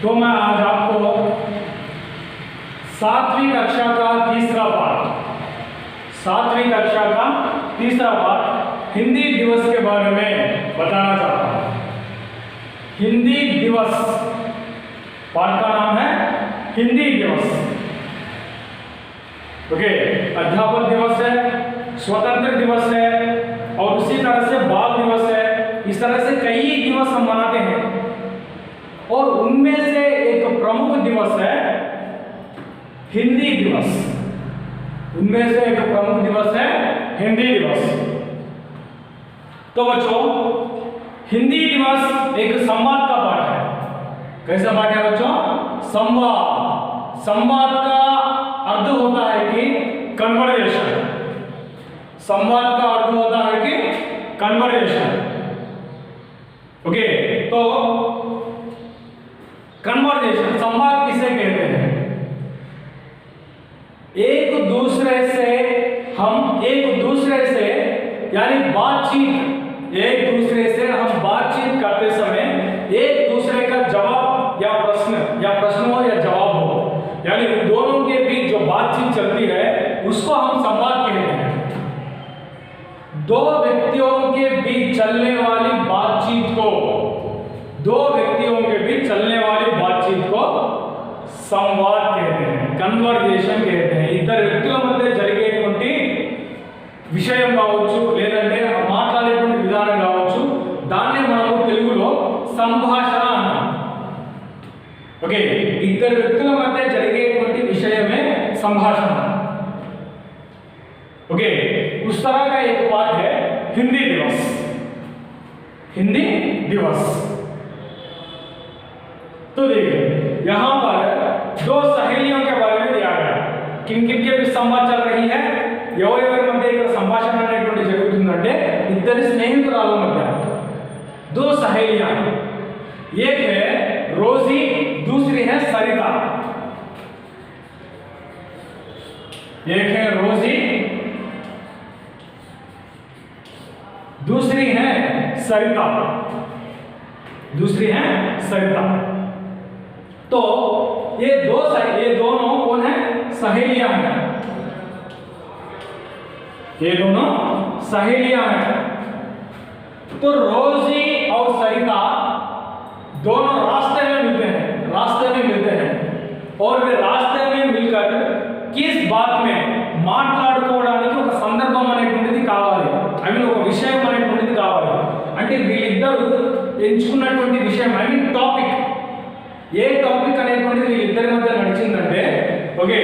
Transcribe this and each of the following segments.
तो मैं आज आपको 7वीं कक्षा का तीसरा पाठ हिंदी दिवस के बारे में बताना चाहता हूँ। हिंदी दिवस पाठ का नाम है हिंदी दिवस। ओके, अध्यापक दिवस है, स्वतंत्र दिवस है और उसी तरह से बाल दिवस है। इस तरह से कई दिवस हम मनाते हैं और उनमें से एक प्रमुख दिवस है हिंदी दिवस। उनमें से एक प्रमुख दिवस है हिंदी दिवस। तो बच्चों, हिंदी दिवस एक संवाद का पाठ है। कैसा पाठ है बच्चों? संवाद। संवाद का अर्थ होता है कि कन्वर्सेशन। संवाद का अर्थ होता है कि कन्वर्सेशन। ओके, तो कन्वर्सेशन, संवाद किसे कहते हैं? एक दूसरे से यानी बातचीत, एक दूसरे से हम बातचीत करते समय एक दूसरे का जवाब या प्रश्न हो या जवाब हो, यानी उन दोनों के बीच जो बातचीत चलती है उसको हम संवाद कहते हैं। दो व्यक्तियों के बीच चलने वाली बातचीत को संवाद कहते हैं, कन्वर्सेशन कहते हैं। इద్దరు వ్యక్తుల మధ్య జరిగేటువంటి విషయం కావచ్చు లేదంటే మాట్లాడేటువంటి విధానం కావచ్చు, దాన్ని మనము తెలుగులో సంభాషణ అంటాం। ఓకే, ఇద్దరు వ్యక్తుల మధ్య జరిగేటువంటి విషయమే సంభాషణ। ओके, उस तरह का एक पाठ है हिंदी दिवस। हिंदी दिवस तो देखिए, यहां पर दो सहेलियों के बारे में दिया गया। किन किन के बीच संवाद चल रही है? ఎవరెవరి మధ్య ఇక్కడ సంభాషణ అనేటువంటి జరుగుతుందంటే ఇద్దరు స్నేహితురాల మధ్య। दो सहेलियां, एक है रोजी, दूसरी है सरिता। एक है रोजी, दूसरी है सरिता। तो ये दोनों कौन है? सहेलियां हैं। ये दोनों सहेलियां हैं। तो रोजी और सरिता दोनों रास्ते में मिलते हैं और वे रास्ते में मिलकर किस बात में మాట్లాడుకోవడానికి ఒక సందర్భం అనేటువంటిది కావాలి, ఐ మీన్ ఒక విషయం అనేటువంటిది కావాలి। అంటే వీళ్ళిద్దరూ ఎంచుకున్నటువంటి విషయం, I mean topic, A topic అనేటువంటిది వీళ్ళిద్దరి మధ్య నడిచిందంటే ओके,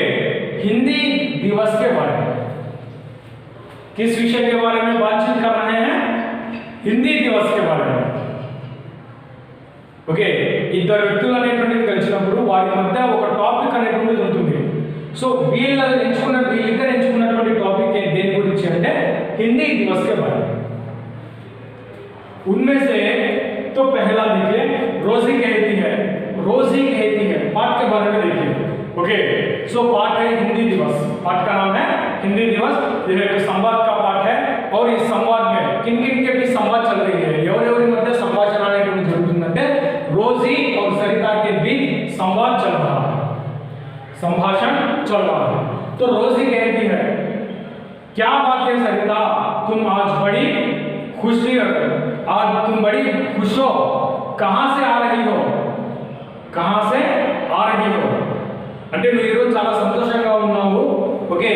हिंदी दिवस के बारे में। किस विषय के बारे में बातचीत कर रहे हैं? हिंदी दिवस के बारे में। ఓకే, ఇద్దరు వ్యక్తులు అనేటువంటిది కలిసినప్పుడు వారి మధ్య ఒక టాపిక్ అనేటువంటిది ఉంటుంది। సో వీళ్ళిద్దరు ఎంచుకున్నటువంటి టాపిక్ దేని గురించి అంటే हिंदी दिवस के बारे में। उनमें से तो पहला देखिए, रोजी कहती है पाठ के बारे में देखिए। ओके, सो पाठ है हिंदी दिवस। पाठ का नाम है हिंदी दिवस। यह एक संवाद का पाठ है और इस संवाद में किन किन के बीच संवाद चल रही है, ఎవరెవరి మధ్య సంభాషణ అనేటువంటి జరుగుతుందంటే रोजी और सरिता के बीच संवाद चल रहा है, संभाषण चल रहा है। तो रोजी कहती है, क्या बात है सरिता, तुम आज बड़ी खुश हो, कहां से आ रही हो? అంటే నువ్వు ఈరోజు చాలా సంతోషంగా ఉన్నావు। ఓకే,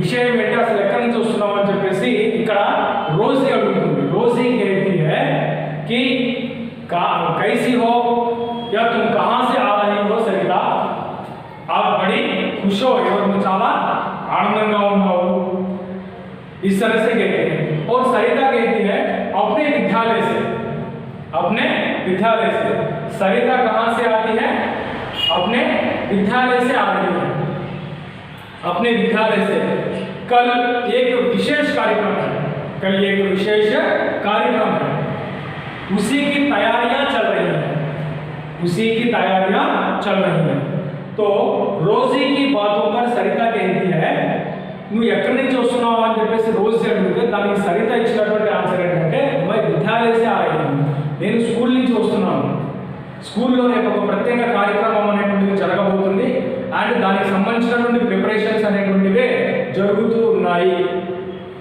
విషయం ఏంటి, అసలు ఎక్కడి నుంచి వస్తున్నావు అని చెప్పేసి ఇక్కడ रोजी अड़ुगुंदी। रोजी कहती है कि कैसी हो या तुम कहां से आ रही हो सरिता, आप बड़ी खुश हो, तुम చాలా आनंदंगा ఉన్నావు, इस तरह से कहते हैं। और सरिता कहती है अपने विद्यालय से। सरिता कहां से आती है? अपने विद्यालय से आ रही है, अपने विद्यालय से। कल एक विशेष कार्यक्रम है, उसी की तैयारियां चल रही हैं। तो रोजी की बातों पर सरिता कहती है, నువ్వు ఎక్కడి నుంచి వస్తున్నావు అని చెప్పేసి రోజు అడిగితే దానికి సరిత ఇచ్చినటువంటి ఆన్సర్ ఏంటంటే मैं विद्यालय से आ रही हूं, నేను స్కూల్ నుంచి వస్తున్నాను। స్కూల్లో రేపు ఒక ప్రత్యేక కార్యక్రమం అనేటువంటిది జరగబోతుంది అండ్ దానికి సంబంధించినటువంటి ప్రిపరేషన్స్ అనేటువంటివే జరుగుతూ ఉన్నాయి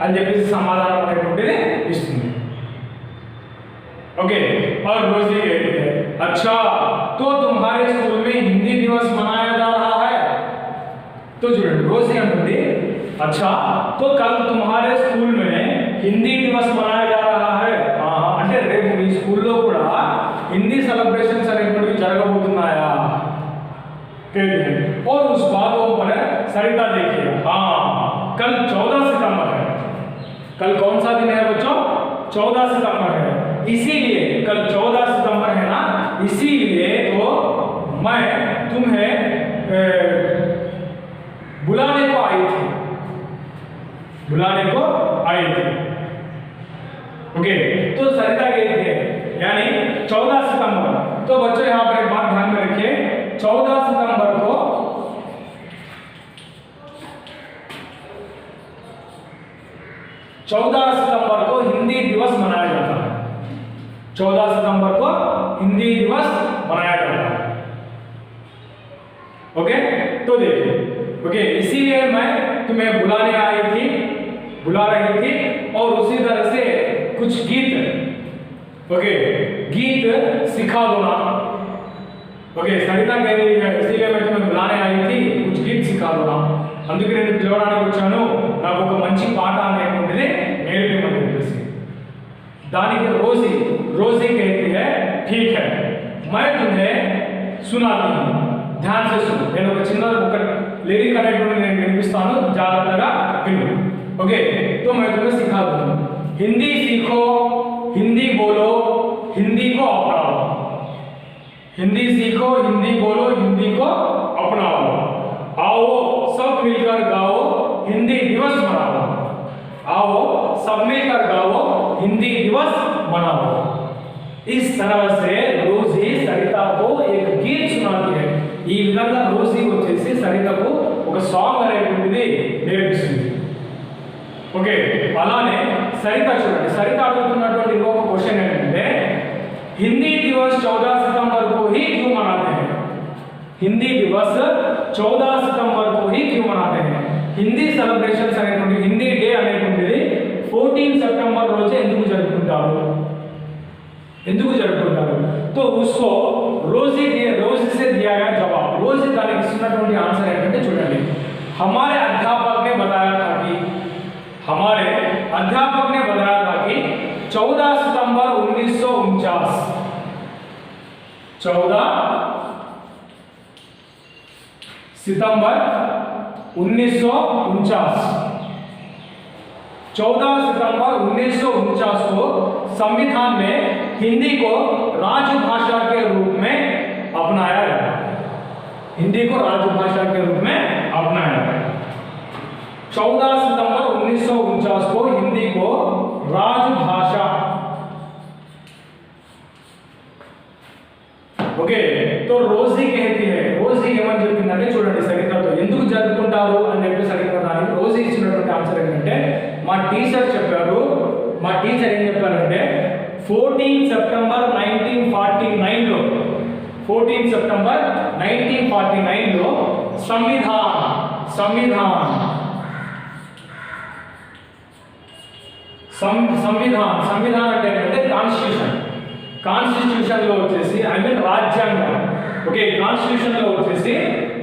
అని చెప్పేసి సమాధానం అనేటువంటిది ఇస్తుంది. ఓకే और रोजी कहती है अच्छा तो तुम्हारे स्कूल में हिंदी दिवस मनाया जा रहा है. तो చూడండి रोजी अंటుంది अच्छा तो कल तुम्हारे स्कूल में हिंदी दिवस मनाया जा रहा है. అంటే రేపు మీ స్కూల్లో కూడా हिंदी सेलिब्रेशंस అనేటువంటివి జరగబోతున్నాయా. और उस बातों पर सरिता देखिए हाँ कल 14 सितंबर है. कल कौन सा दिन है बच्चों? 14 सितंबर है. इसीलिए कल 14 सितंबर है ना, इसीलिए तो मैं तुम्हें बुलाने को आई थी. बुलाने को आई थी. ओके तो सरिता कहती है यानी 14 सितंबर. तो बच्चों यहाँ पर एक बात ध्यान में रखिए 14 सितंबर को हिंदी दिवस मनाया जाता है. 14 सितंबर को हिंदी दिवस मनाया जाता है. ओके तो देखिए ओके इसीलिए मैं तुम्हें बुला रही थी और उसी तरह से कुछ गीत ओके गीत सिखा दो ना. ओके सरिता कह रही है इसीलिए मैं तुम्हें बुलाने आई थी कुछ गीत सिखा दो ना. అందుకే నేను పిలవడానికి వచ్చాను నాకు ఒక మంచి పాట అనేటువంటిది నేర్పించమని చెప్పేసి. దానికి रोजी कहती है ठीक है मैं तुम्हें सुनाती हूँ ध्यान से सुनो. నేను ఒక చిన్న ఒక లిరిక్ అనేటువంటి నేను వినిపిస్తాను జాగ్రత్తగా విను. ओके तो मैं तुम्हें सिखा दूँ. हिंदी सीखो हिंदी बोलो हिंदी को अपनाओ. हिंदी सीखो हिंदी बोलो हिंदी को अपनाओ. आओ सब मिलकर गाओ हिंदी दिवस मनाओ. आओ सब मिलकर गाओ हिंदी दिवस मनाओ. इस तरह से रोजी सरिता को एक गीत सुनाती है. ఈ విధంగా రోజీ వచ్చేసి సరితకు ఒక సాంగ్ అనేటువంటిది నేర్పిస్తుంది. ఓకే అలానే సరిత చూడండి సరిత అడుగుతున్నటువంటి ఇంకొక క్వశ్చన్ ఏంటంటే हिंदी दिवस 14 सितंबर को ही क्यों मनाते हैं. हिंदी दिवस 14 सितंबर को ही क्यों मनाते हैं. हिंदी सेलिब्रेशंस అనేటువంటి హిందీ డే అనేటువంటిది 14 सितंबर రోజు ఎందుకు జరుపుకుంటారు. तो उसको रोजी से दिया गया जवाब. रोजी దానికి ఇస్తున్నటువంటి ఆన్సర్ ఏంటంటే చూడండి हमारे अध्यापक ने बताया था कि 14 सितंबर 1949 14 सितंबर 1949 14 सितंबर 1949 को संविधान में हिंदी को राजभाषा के रूप में अपनाया गया. हिंदी को राजभाषा के रूप में अपनाया गया. 14 सितंबर 1949 को हिंदी को राजभाषा ఓకే तो रोजी कहती है रोजी ఏమని చెప్పిందంటే చూడండి సరితతో ఎందుకు జరుపుకుంటారు అని చెప్పేసి అడిగిన దానికి రోజీ ఇచ్చినటువంటి ఆన్సర్ ఏంటంటే మా టీచర్ ఏం చెప్పారంటే 14 సెప్టెంబర్ 1949 లో 14 సెప్టెంబర్ 1949 లో సంవిధానం అంటే ఏంటంటే కాన్స్టిట్యూషన్ లో వచ్చేసి రాజ్యాంగం. ఓకే కాన్స్టిట్యూషన్ లో వచ్చేసి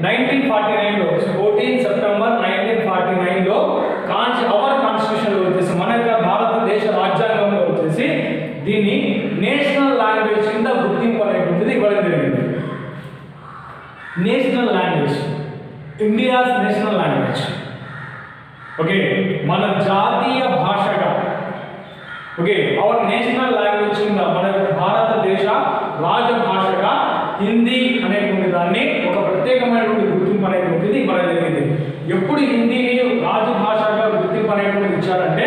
1949 లో 14 సెప్టెంబర్ 1949 లో అవర్ కాన్స్టిట్యూషన్ లో వచ్చేసి మన యొక్క భారతదేశ రాజ్యాంగంలో వచ్చేసి దీన్ని నేషనల్ లాంగ్వేజ్ కింద గుర్తింపు అనేటువంటిది ఇవ్వడం జరిగింది. National language India's national language. Okay మన జాతీయ భాషగా ఓకే అవర్ నేషనల్ లాంగ్వేజ్ కింద మన భారతదేశ రాజభాషగా హిందీ అనేటువంటి దాన్ని ఒక ప్రత్యేకమైనటువంటి గుర్తింపు అనేటువంటిది ఇవ్వడం జరిగింది. ఎప్పుడు హిందీని రాజభాషగా గుర్తింపు అనేటువంటిది ఇచ్చారంటే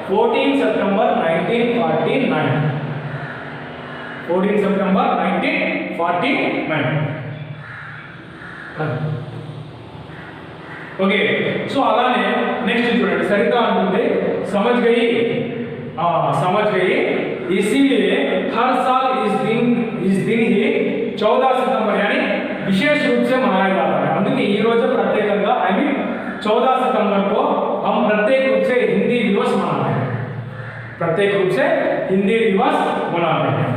14 సెప్టెంబర్ 1949 14 సెప్టెంబర్ 1949. ओके सो అలానే నెక్స్ట్ చూడండి సరిత అంటుంది समझ गई इसीलिए हर साल इस दिन ही 14 सितंबर यानी विशेष रूप से मनाया जाता है। అందుకే ఈ రోజు ప్రత్యేకంగా ఐ మీन 14 सितंबर को हम प्रत्येक रूप से हिंदी दिवस मनाते हैं, प्रत्येक रूप से हिंदी दिवस मनाते हैं।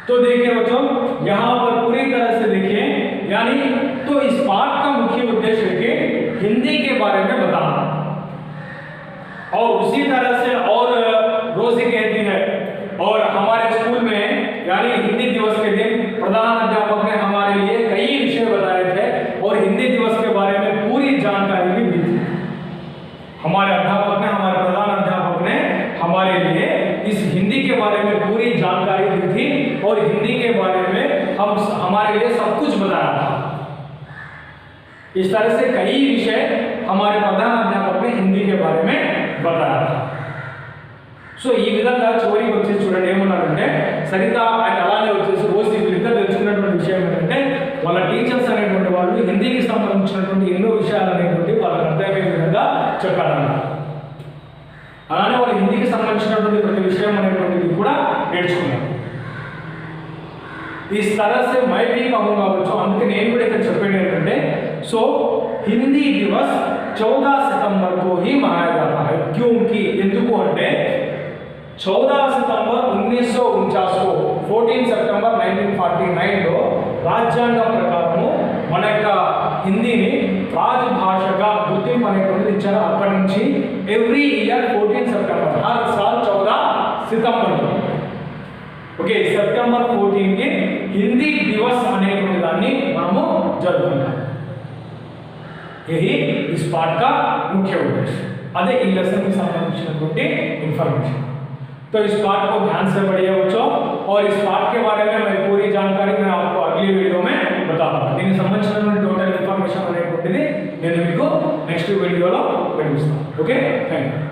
तो देखिए बच्चों यहाँ पर पूरी तरह से देखिए, यानी तो इस पाठ का मुख्य उद्देश्य है कि हिंदी के बारे में बताना, और उसी तरह से और रोजी कहती है, और हमारे स्कूल में यानी हिंदी दिवस के दिन प्रधान अध्यापक ने हमारे लिए कई विषय बताए थे और हिंदी दिवस के बारे में पूरी जानकारी भी दी थी। हमारे अध्यापक ने, हमारे प्रधान अध्यापक ने हमारे लिए इस हिंदी के बारे में पूरी जानकारी दी थी और हिंदी के बारे में हमारे लिए सब कुछ बताया था। इस तरह से कई विषय हमारे प्रधान अध्यापक ने हिंदी के बारे में बताया था। సో ఈ విధంగా చివరికి వచ్చేసి చూడండి ఏమన్నారంటే, సరిత ఆయన అలానే వచ్చేసి రోజు వీళ్ళిద్దరు తెలుసుకున్నటువంటి విషయం ఏంటంటే, వాళ్ళ టీచర్స్ అనేటువంటి వాళ్ళు హిందీకి సంబంధించినటువంటి ఎన్నో విషయాలు అనేటువంటి వాళ్ళకి అర్థమయ్యే విధంగా చెప్పారన్నమాట। అలానే వాళ్ళు హిందీకి సంబంధించినటువంటి ప్రతి విషయం అనేటువంటిది కూడా నేర్చుకున్నారు। इस तरह से मैं भी कहूँगा बच्चों, అందుకే నేను కూడా ఇక్కడ చెప్పేది ఏంటంటే, సో हिंदी दिवस 14 सितंबर को ही मनाया जाता है। क्योंकि ఎందుకు అంటే 14 सितंबर 1949 को 14 सितंबर 1949 లో రాజ్యాంగం ప్రకారం మన యొక్క హిందీని రాజభాషగా గుర్తింపు అనేటువంటిది ఇచ్చారు। అప్పటి నుంచి ఎవ్రీ ఇయర్ 14 सितंबर हर साल 14 सितंबर को ఓకే సెప్టెంబర్ 14 కి హిందీ దివస్ అనేటువంటి దాన్ని మనము జరుపుకుంటాం। यही इस पाठ का मुख्य उद्देश्य, अदे इन लेसन की संबंधित इंफॉर्मेशन। तो इस पाठ को ध्यान से पढ़िए बच्चों, और इस पाठ के बारे में मैं पूरी जानकारी मैं आपको अगली वीडियो में बताऊंगा। దీనికి సంబంధించిన టోటల్ ఇన్ఫర్మేషన్ అనేటువంటిది నేను మీకు నెక్స్ట్ వీడియోలో చూపిస్తాను। Okay, thank you.